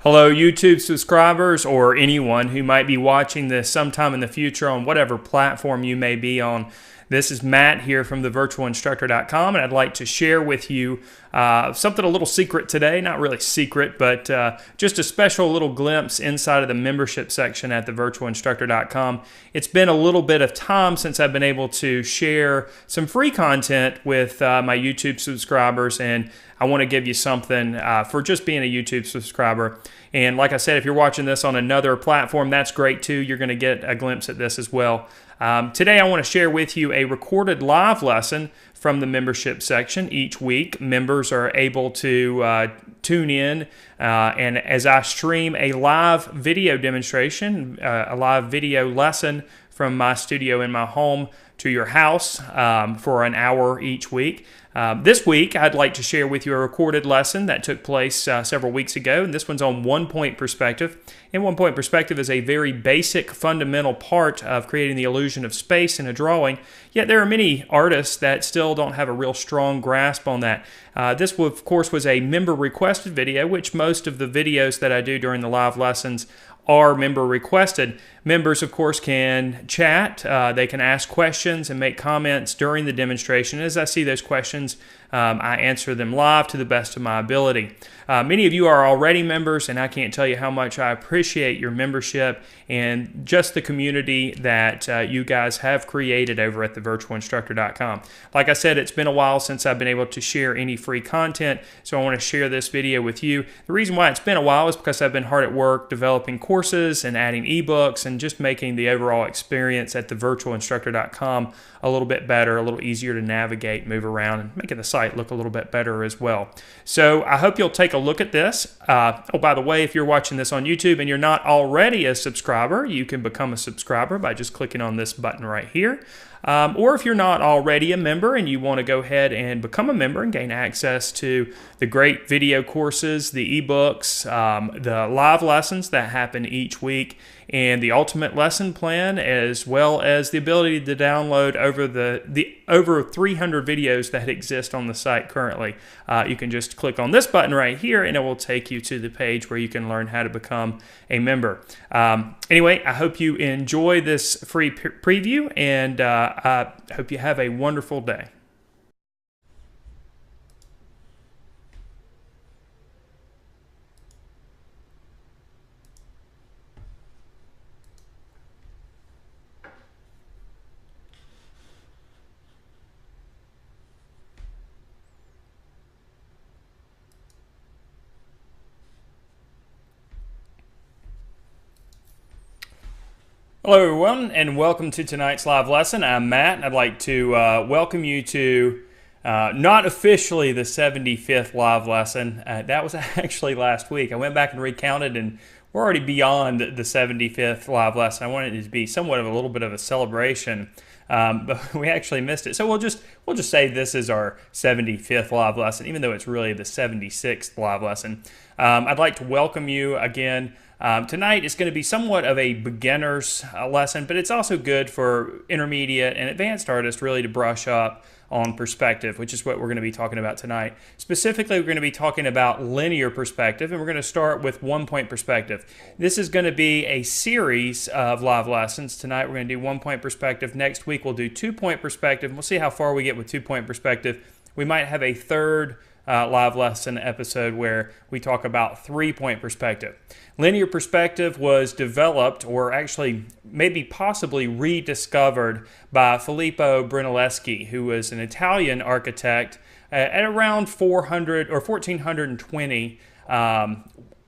Hello, YouTube subscribers, or anyone who might be watching this sometime in the future on whatever platform you may be on. This is Matt here from thevirtualinstructor.com, and I'd like to share with you something a little secret today. Not really secret, but just a special little glimpse inside of the membership section at thevirtualinstructor.com. It's been a little bit of time since I've been able to share some free content with my YouTube subscribers, and I want to give you something for just being a YouTube subscriber. And like I said, if you're watching this on another platform, that's great too. You're going to get a glimpse at this as well. Today I want to share with you a recorded live lesson from the membership section. Each week, members are able to tune in and as I stream a live video demonstration, a live video lesson from my studio in my home to your house for an hour each week. This week, I'd like to share with you a recorded lesson that took place several weeks ago, and this one's on one-point perspective. And one-point perspective is a very basic, fundamental part of creating the illusion of space in a drawing, yet there are many artists that still don't have a real strong grasp on that. This, of course, was a member-requested video, which most of the videos that I do during the live lessons are member requested. Members, of course, can chat, they can ask questions and make comments during the demonstration. As I see those questions, I answer them live to the best of my ability. Many of you are already members, and I can't tell you how much I appreciate your membership and just the community that you guys have created over at thevirtualinstructor.com. Like I said, it's been a while since I've been able to share any free content, so I want to share this video with you. The reason why it's been a while is because I've been hard at work developing courses and adding ebooks and just making the overall experience at thevirtualinstructor.com a little bit better, a little easier to navigate, move around, and making the site look a little bit better as well. So I hope you'll take a look at this. Oh, by the way, if you're watching this on YouTube and you're not already a subscriber, you can become a subscriber by just clicking on this button right here. Or if you're not already a member and you want to go ahead and become a member and gain access to the great video courses, the ebooks, the live lessons that happen each week, and the ultimate lesson plan, as well as the ability to download over 300 videos that exist on the site currently. You can just click on this button right here and it will take you to the page where you can learn how to become a member. Anyway, I hope you enjoy this free preview, and I hope you have a wonderful day. Hello everyone, and welcome to tonight's live lesson. I'm Matt, and I'd like to welcome you to not officially the 75th live lesson. That was actually last week. I went back and recounted, and we're already beyond the 75th live lesson. I wanted it to be somewhat of a little bit of a celebration, but we actually missed it. So we'll just say this is our 75th live lesson, even though it's really the 76th live lesson. I'd like to welcome you again. Tonight is going to be somewhat of a beginner's lesson, but it's also good for intermediate and advanced artists really to brush up on perspective, which is what we're going to be talking about tonight. Specifically, we're going to be talking about linear perspective, and we're going to start with one-point perspective. This is going to be a series of live lessons. Tonight we're going to do one-point perspective. Next week we'll do two-point perspective. We'll see how far we get with two-point perspective. We might have a third live lesson episode where we talk about three-point perspective. Linear perspective was developed, or actually maybe possibly rediscovered, by Filippo Brunelleschi, who was an Italian architect at around 400 or 1420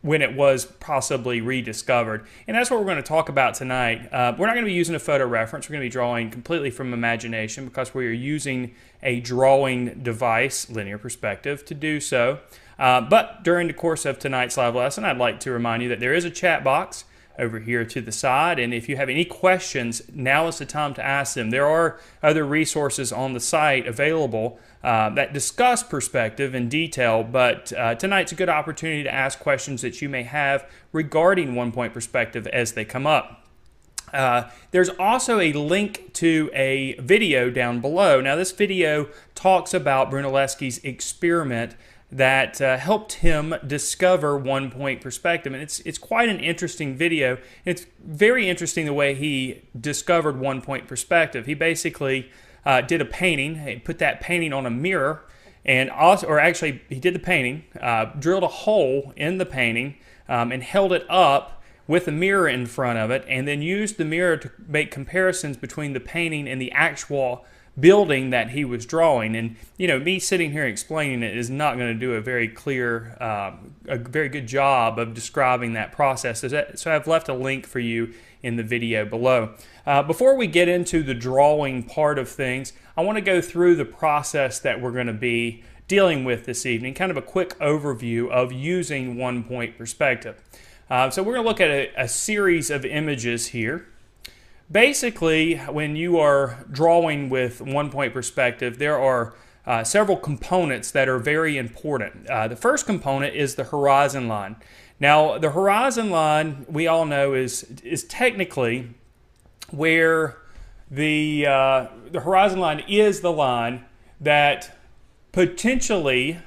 when it was possibly rediscovered. And that's what we're going to talk about tonight. We're not going to be using a photo reference. We're going to be drawing completely from imagination because we are using a drawing device, linear perspective, to do so. But during the course of tonight's live lesson, I'd like to remind you that there is a chat box over here to the side, and if you have any questions, now is the time to ask them. There are other resources on the site available that discuss perspective in detail, but tonight's a good opportunity to ask questions that you may have regarding one-point perspective as they come up. There's also a link to a video down below. Now, this video talks about Brunelleschi's experiment that helped him discover one-point perspective. And it's quite an interesting video. It's very interesting the way he discovered one-point perspective. He basically did a painting. He put that painting on a mirror, and also, or actually, he did the painting, drilled a hole in the painting, and held it up with a mirror in front of it, and then used the mirror to make comparisons between the painting and the actual building that he was drawing. And me sitting here explaining it is not going to do a very clear, a very good job of describing that process. So I've left a link for you in the video below. Before we get into the drawing part of things, I want to go through the process that we're going to be dealing with this evening, kind of a quick overview of using one-point perspective. So we're going to look at a series of images here. Basically, when you are drawing with one-point perspective, there are several components that are very important. The first component is the horizon line. Now, the horizon line, we all know, is technically where the horizon line is the line that potentially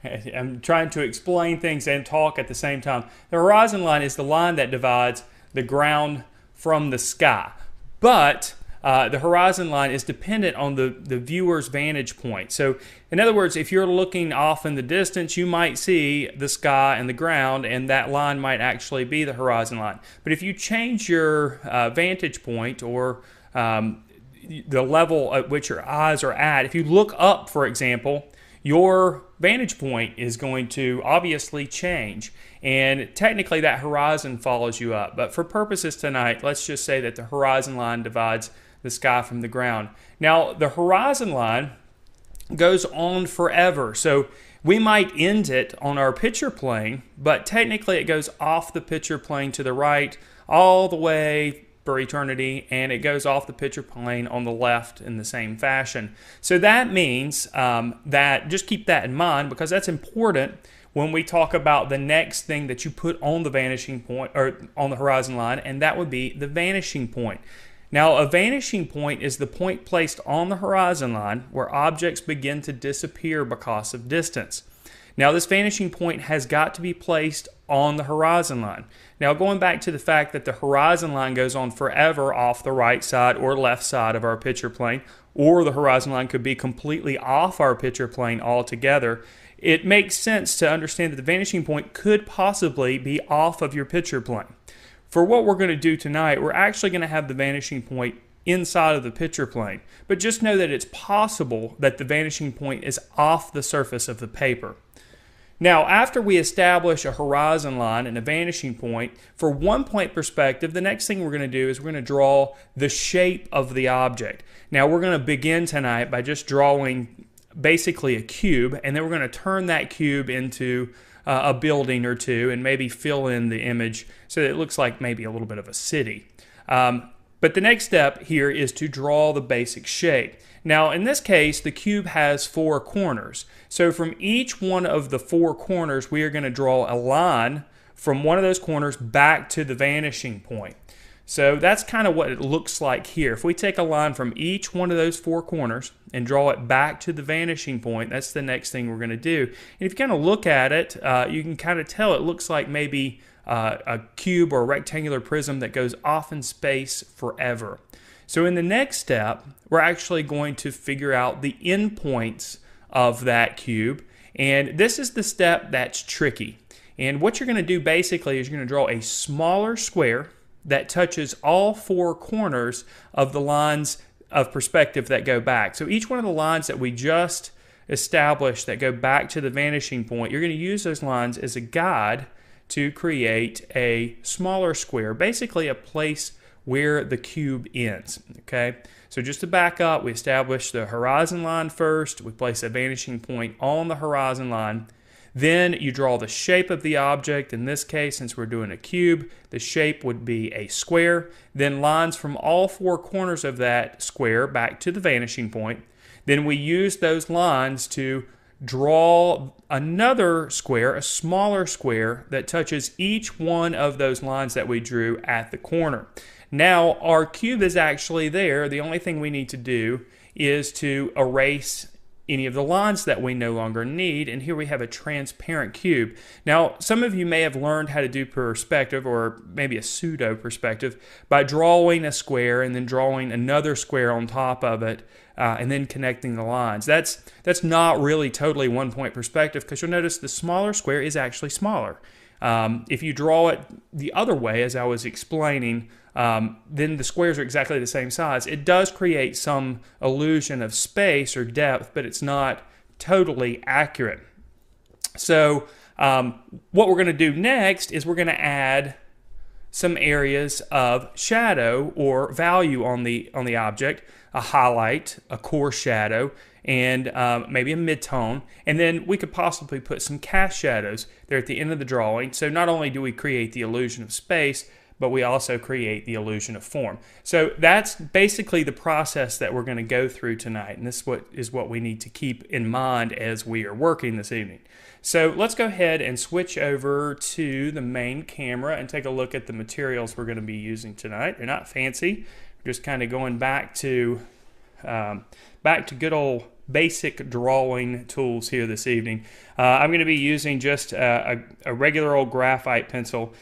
I'm trying to explain things and talk at the same time. The horizon line is the line that divides the ground from the sky. But the horizon line is dependent on the viewer's vantage point. So, in other words, if you're looking off in the distance, you might see the sky and the ground, and that line might actually be the horizon line. But if you change your vantage point, or the level at which your eyes are at, if you look up, for example, your vantage point is going to obviously change, and technically that horizon follows you up. But for purposes tonight, let's just say that the horizon line divides the sky from the ground. Now, the horizon line goes on forever, so we might end it on our picture plane, but technically it goes off the picture plane to the right all the way for eternity, and it goes off the picture plane on the left in the same fashion. So that means that, just keep that in mind, because that's important when we talk about the next thing that you put on the vanishing point, or on the horizon line, and that would be the vanishing point. Now, a vanishing point is the point placed on the horizon line where objects begin to disappear because of distance. Now, this vanishing point has got to be placed on the horizon line. Now, going back to the fact that the horizon line goes on forever off the right side or left side of our picture plane, or the horizon line could be completely off our picture plane altogether, it makes sense to understand that the vanishing point could possibly be off of your picture plane. For what we're going to do tonight, we're actually going to have the vanishing point inside of the picture plane. But just know that it's possible that the vanishing point is off the surface of the paper. Now, after we establish a horizon line and a vanishing point, for one-point perspective, the next thing we're going to do is we're going to draw the shape of the object. Now, we're going to begin tonight by just drawing basically a cube, and then we're going to turn that cube into a building or two and maybe fill in the image so that it looks like maybe a little bit of a city. But the next step here is to draw the basic shape. Now, in this case, the cube has 4 corners. So from each one of the 4 corners, we are going to draw a line from one of those corners back to the vanishing point. So that's kind of what it looks like here. If we take a line from each one of those 4 corners and draw it back to the vanishing point, that's the next thing we're going to do. And if you kind of look at it, you can kind of tell it looks like maybe a cube or a rectangular prism that goes off in space forever. So in the next step, we're actually going to figure out the endpoints of that cube. And this is the step that's tricky. And what you're going to do basically is you're going to draw a smaller square that touches all 4 corners of the lines of perspective that go back. So each one of the lines that we just established that go back to the vanishing point, you're going to use those lines as a guide to create a smaller square, basically a place where the cube ends. Okay, so just to back up, we establish the horizon line first. We place a vanishing point on the horizon line. Then you draw the shape of the object. In this case, since we're doing a cube, the shape would be a square. Then lines from all 4 corners of that square back to the vanishing point. Then we use those lines to draw another square, a smaller square, that touches each one of those lines that we drew at the corner. Now, our cube is actually there. The only thing we need to do is to erase any of the lines that we no longer need. And here we have a transparent cube. Now, some of you may have learned how to do perspective, or maybe a pseudo perspective, by drawing a square and then drawing another square on top of it, and then connecting the lines. That's not really totally one-point perspective, because you'll notice the smaller square is actually smaller. If you draw it the other way, as I was explaining, then the squares are exactly the same size. It does create some illusion of space or depth, but it's not totally accurate. So what we're going to do next is we're going to add some areas of shadow or value on the object, a highlight, a core shadow, and maybe a midtone. And then we could possibly put some cast shadows there at the end of the drawing. So not only do we create the illusion of space, but we also create the illusion of form. So that's basically the process that we're going to go through tonight, and this is what we need to keep in mind as we are working this evening. So let's go ahead and switch over to the main camera and take a look at the materials we're going to be using tonight. They're not fancy. We're just kind of going back to good old basic drawing tools here this evening. I'm going to be using just a regular old graphite pencil.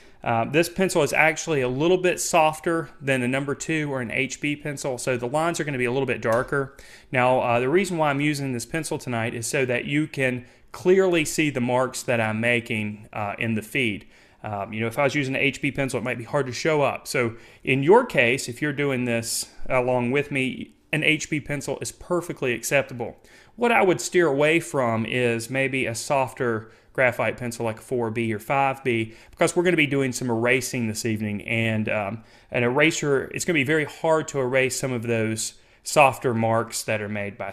This pencil is actually a little bit softer than a number 2 or an HB pencil, so the lines are going to be a little bit darker. Now, the reason why I'm using this pencil tonight is so that you can clearly see the marks that I'm making in the feed. If I was using an HB pencil, it might be hard to show up. So in your case, if you're doing this along with me, an HB pencil is perfectly acceptable. What I would steer away from is maybe a softer graphite pencil like a 4B or 5B, because we're going to be doing some erasing this evening, and an eraser, it's going to be very hard to erase some of those softer marks that are made by,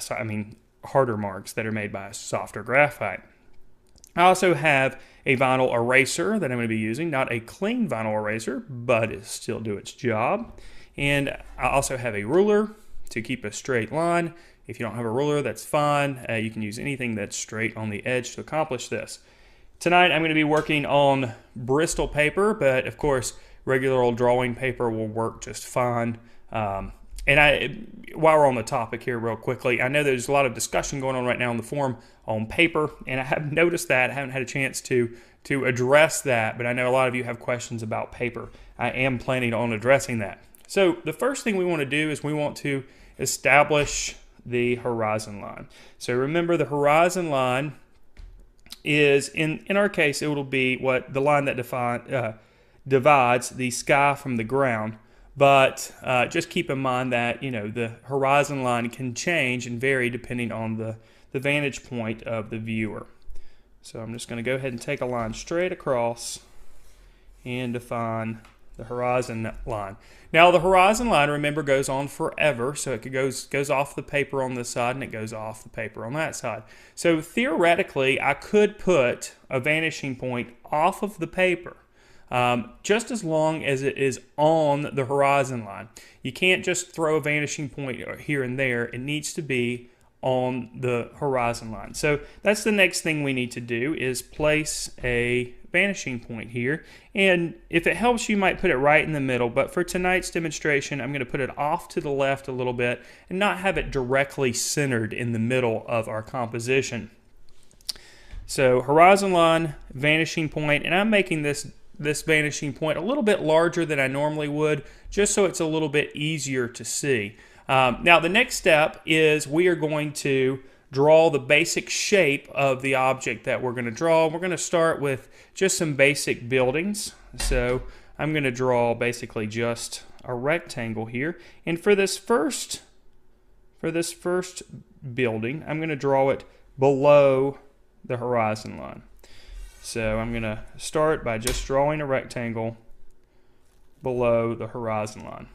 harder marks that are made by softer graphite. I also have a vinyl eraser that I'm going to be using, not a clean vinyl eraser, but it still do its job. And I also have a ruler to keep a straight line. If you don't have a ruler, that's fine. You can use anything that's straight on the edge to accomplish this. Tonight I'm going to be working on Bristol paper, but of course regular old drawing paper will work just fine. While we're on the topic here real quickly, I know there's a lot of discussion going on right now on the forum on paper, and I have noticed that. I haven't had a chance to address that, but I know a lot of you have questions about paper. I am planning on addressing that. So the first thing we want to do is we want to establish the horizon line. So remember, the horizon line is, in our case, it will be what the line that divides the sky from the ground. But just keep in mind that the horizon line can change and vary depending on the vantage point of the viewer. So I'm just going to go ahead and take a line straight across and define the horizon line. Now the horizon line, remember, goes on forever, so it goes off the paper on this side and it goes off the paper on that side. So theoretically, I could put a vanishing point off of the paper, just as long as it is on the horizon line. You can't just throw a vanishing point here and there. It needs to be on the horizon line. So that's the next thing we need to do, is place a vanishing point here. And if it helps, you might put it right in the middle, but for tonight's demonstration, I'm going to put it off to the left a little bit and not have it directly centered in the middle of our composition. So horizon line, vanishing point, and I'm making this vanishing point a little bit larger than I normally would, just so it's a little bit easier to see. Now the next step is we are going to draw the basic shape of the object that we're going to draw. We're going to start with just some basic buildings. So I'm going to draw basically just a rectangle here. And for this first building, I'm going to draw it below the horizon line. So I'm going to start by just drawing a rectangle below the horizon line.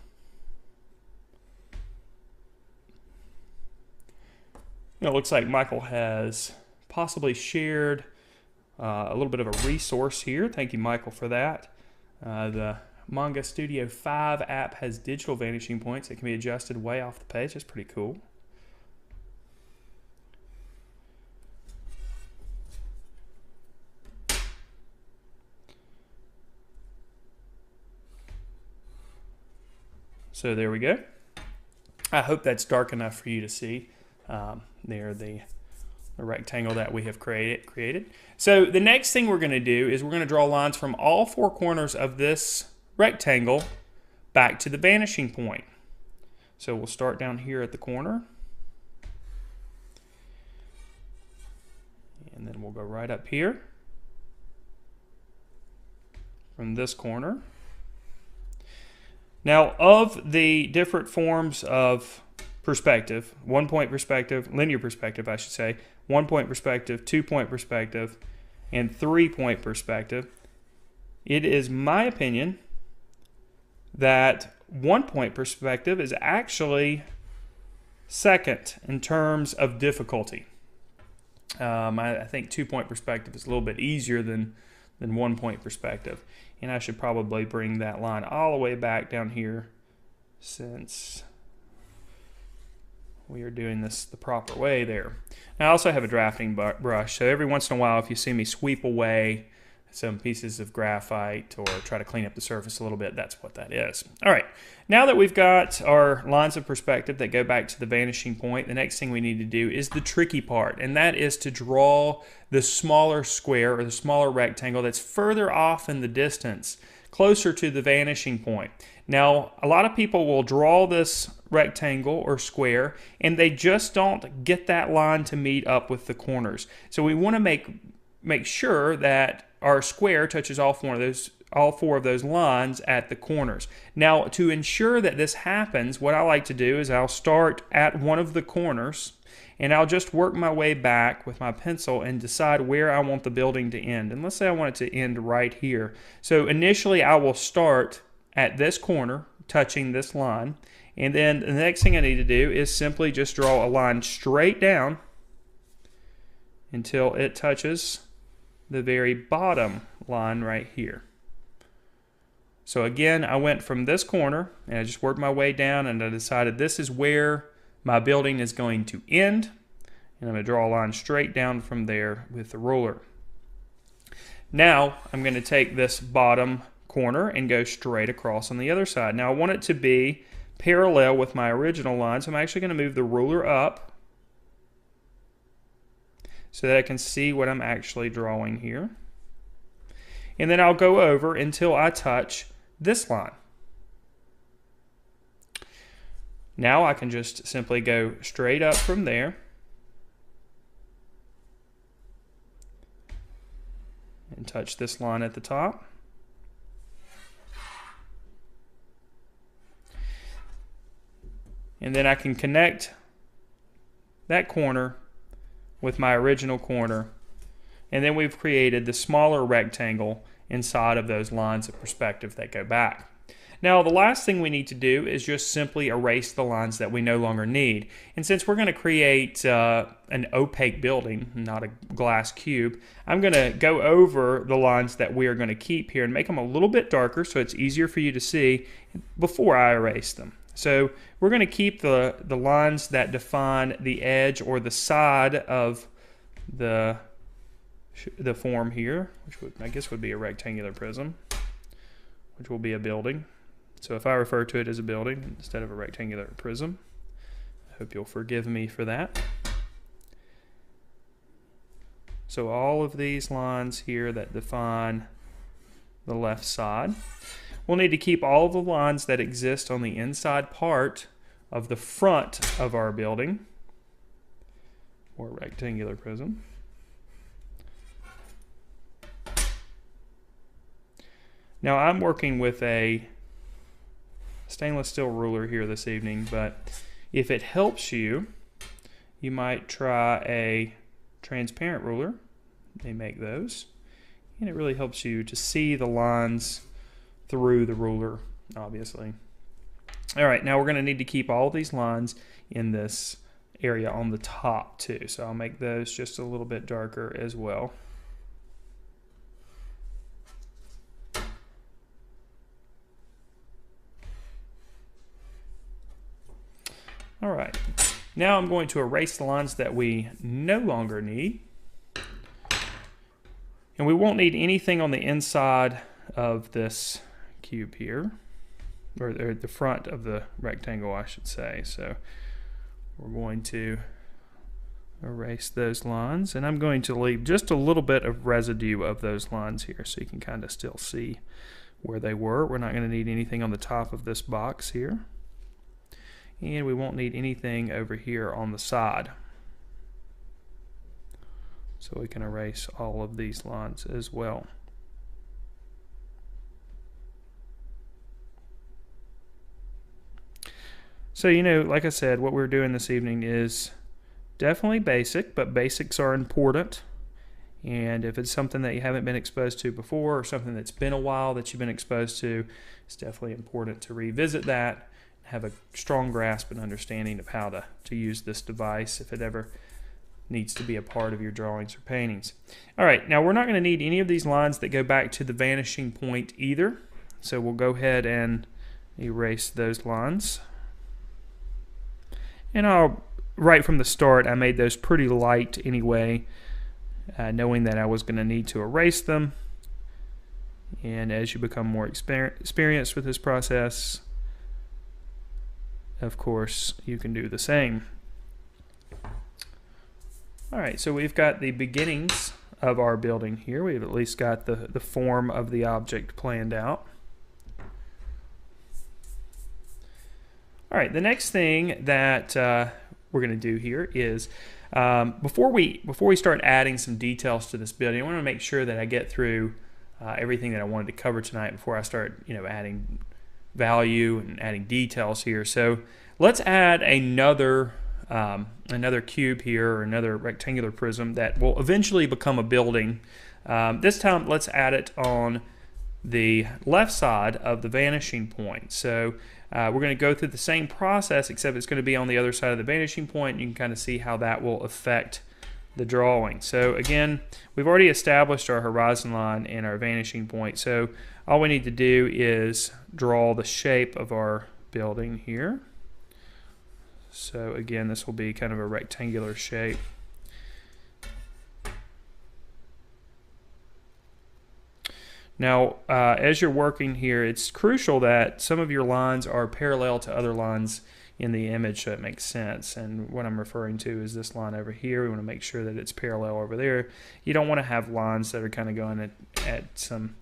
It looks like Michael has possibly shared a little bit of a resource here. Thank you, Michael, for that. The Manga Studio 5 app has digital vanishing points that can be adjusted way off the page. That's pretty cool. So there we go. I hope that's dark enough for you to see. There, the the rectangle that we have created. So the next thing we're going to do is we're going to draw lines from all four corners of this rectangle back to the vanishing point. So we'll start down here at the corner. And then we'll go right up here from this corner. Now, of the different forms of perspective, 1 point perspective, linear perspective, I should say, 1 point perspective, 2 point perspective, and 3 point perspective, it is my opinion that 1 point perspective is actually second in terms of difficulty. I think 2 point perspective is a little bit easier than 1 point perspective. And I should probably bring that line all the way back down here, since we are doing this the proper way there. Now, I also have a drafting brush, so every once in a while if you see me sweep away some pieces of graphite or try to clean up the surface a little bit, that's what that is. All right, now that we've got our lines of perspective that go back to the vanishing point, the next thing we need to do is the tricky part, and that is to draw the smaller square or the smaller rectangle that's further off in the distance, closer to the vanishing point. Now, a lot of people will draw this rectangle or square and they just don't get that line to meet up with the corners. So we want to make sure that our square touches all four of those lines at the corners. Now, to ensure that this happens, what I like to do is I'll start at one of the corners and I'll just work my way back with my pencil and decide where I want the building to end. And let's say I want it to end right here. So initially I will start at this corner, touching this line, and then the next thing I need to do is simply just draw a line straight down until it touches the very bottom line right here. So again, I went from this corner and I just worked my way down and I decided this is where my building is going to end, and I'm going to draw a line straight down from there with the ruler. Now I'm going to take this bottom corner and go straight across on the other side. Now I want it to be parallel with my original line, so I'm actually going to move the ruler up so that I can see what I'm actually drawing here. And then I'll go over until I touch this line. Now I can just simply go straight up from there and touch this line at the top. And then I can connect that corner with my original corner, and then we've created the smaller rectangle inside of those lines of perspective that go back. Now the last thing we need to do is just simply erase the lines that we no longer need. And since we're going to create an opaque building, not a glass cube, I'm going to go over the lines that we are going to keep here and make them a little bit darker so it's easier for you to see before I erase them. So we're going to keep the lines that define the edge or the side of the form here, which I guess would be a rectangular prism, which will be a building. So if I refer to it as a building instead of a rectangular prism, I hope you'll forgive me for that. So all of these lines here that define the left side. We'll need to keep all the lines that exist on the inside part of the front of our building or rectangular prism. Now I'm working with a stainless steel ruler here this evening, but if it helps you, you might try a transparent ruler. They make those, and it really helps you to see the lines through the ruler, obviously. All right, now we're going to need to keep all these lines in this area on the top too, so I'll make those just a little bit darker as well. All right, now I'm going to erase the lines that we no longer need. And we won't need anything on the inside of this cube here, or the front of the rectangle, I should say. So we're going to erase those lines, and I'm going to leave just a little bit of residue of those lines here so you can kind of still see where they were. We're not going to need anything on the top of this box here, and we won't need anything over here on the side. So we can erase all of these lines as well. So, you know, like I said, what we're doing this evening is definitely basic, but basics are important. And if it's something that you haven't been exposed to before, or something that's been a while that you've been exposed to, it's definitely important to revisit that, have a strong grasp and understanding of how to use this device if it ever needs to be a part of your drawings or paintings. All right, now we're not going to need any of these lines that go back to the vanishing point either. So we'll go ahead and erase those lines. And right from the start, I made those pretty light anyway, knowing that I was going to need to erase them. And as you become more experienced with this process, of course, you can do the same. All right, so we've got the beginnings of our building here. We've at least got the form of the object planned out. All right, the next thing that we're going to do here is before we start adding some details to this building, I want to make sure that I get through everything that I wanted to cover tonight before I start, you know, adding value and adding details here. So let's add another cube here, or another rectangular prism that will eventually become a building. This time, let's add it on the left side of the vanishing point. So we're going to go through the same process, except it's going to be on the other side of the vanishing point. You can kind of see how that will affect the drawing. So again, we've already established our horizon line and our vanishing point. So all we need to do is draw the shape of our building here. So again, this will be kind of a rectangular shape. Now, as you're working here, it's crucial that some of your lines are parallel to other lines in the image so it makes sense. And what I'm referring to is this line over here. We want to make sure that it's parallel over there. You don't want to have lines that are kind of going at some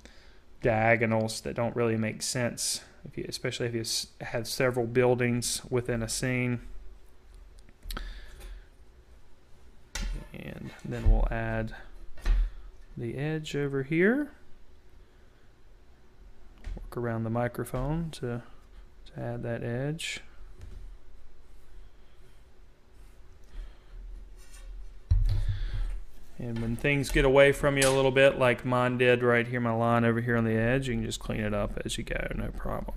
diagonals that don't really make sense, especially if you have several buildings within a scene. And then we'll add the edge over here. Work around the microphone to add that edge. And when things get away from you a little bit, like mine did right here, my line over here on the edge, you can just clean it up as you go, no problem.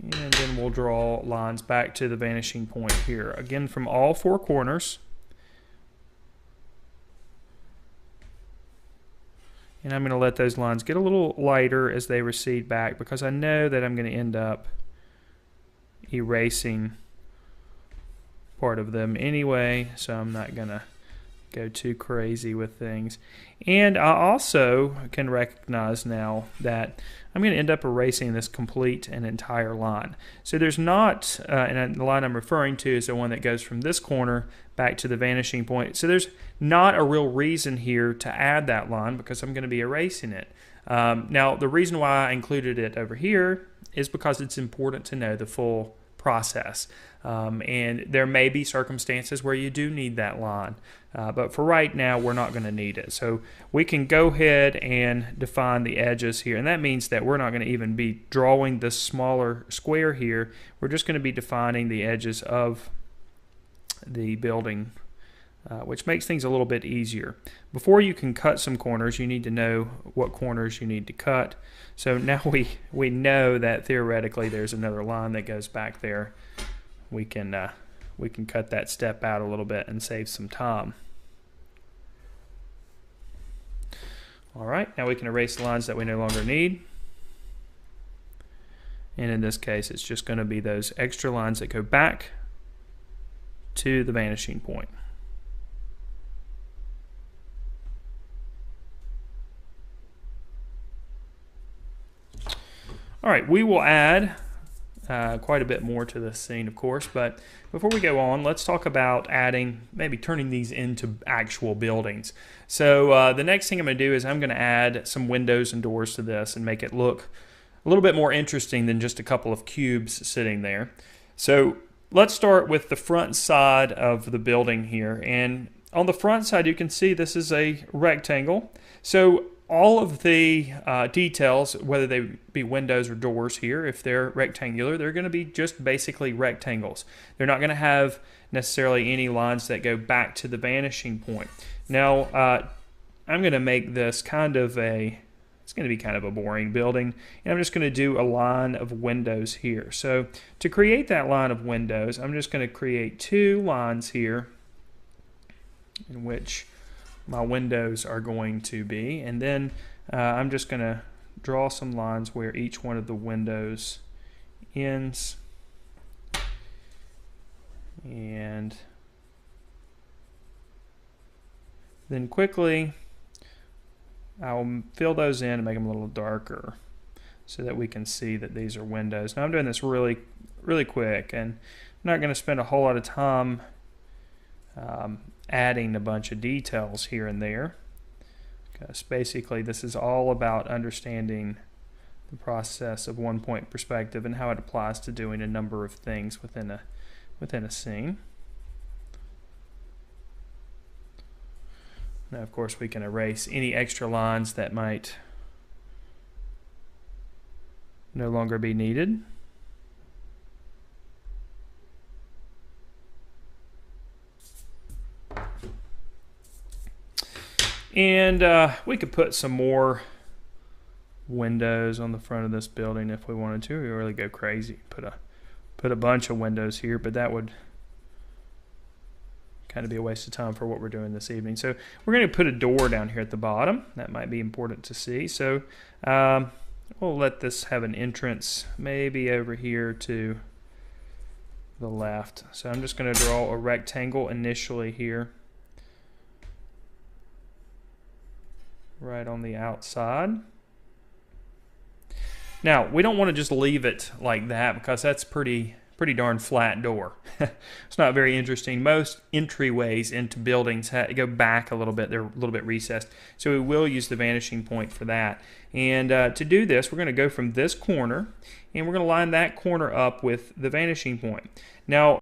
And then we'll draw lines back to the vanishing point here. Again, from all four corners. And I'm going to let those lines get a little lighter as they recede back, because I know that I'm going to end up erasing part of them anyway, so I'm not going to go too crazy with things. And I also can recognize now that I'm going to end up erasing this complete and entire line. So there's not, and the line I'm referring to is the one that goes from this corner back to the vanishing point. So there's not a real reason here to add that line, because I'm going to be erasing it. Now, the reason why I included it over here is because it's important to know the full process. And there may be circumstances where you do need that line. But for right now, we're not going to need it. So we can go ahead and define the edges here. And that means that we're not going to even be drawing this smaller square here. We're just going to be defining the edges of the building, which makes things a little bit easier. Before you can cut some corners, you need to know what corners you need to cut. So now we know that theoretically there's another line that goes back there. We can cut that step out a little bit and save some time. All right, now we can erase the lines that we no longer need. And in this case, it's just going to be those extra lines that go back to the vanishing point. All right, we will add quite a bit more to this scene, of course. But before we go on, let's talk about maybe turning these into actual buildings. So the next thing I'm going to do is I'm going to add some windows and doors to this and make it look a little bit more interesting than just a couple of cubes sitting there. So let's start with the front side of the building here. And on the front side, you can see this is a rectangle. So all of the details, whether they be windows or doors here, if they're rectangular, they're going to be just basically rectangles. They're not going to have necessarily any lines that go back to the vanishing point. Now, I'm going to make this it's going to be kind of a boring building, and I'm just going to do a line of windows here. So to create that line of windows, I'm just going to create 2 lines here in which my windows are going to be, and then I'm just going to draw some lines where each one of the windows ends, and then quickly I'll fill those in and make them a little darker so that we can see that these are windows. Now I'm doing this really quick, and I'm not going to spend a whole lot of time adding a bunch of details here and there, because basically this is all about understanding the process of one-point perspective and how it applies to doing a number of things within a scene. Now, of course, we can erase any extra lines that might no longer be needed. And we could put some more windows on the front of this building if we wanted to. We really go crazy. Put a bunch of windows here, but that would kind of be a waste of time for what we're doing this evening. So we're going to put a door down here at the bottom. That might be important to see. So we'll let this have an entrance maybe over here to the left. So I'm just going to draw a rectangle initially here, right on the outside. Now, we don't want to just leave it like that, because that's pretty darn flat door. It's not very interesting. Most entryways into buildings go back a little bit. They're a little bit recessed. So we will use the vanishing point for that. And to do this, we're going to go from this corner, and we're going to line that corner up with the vanishing point. Now,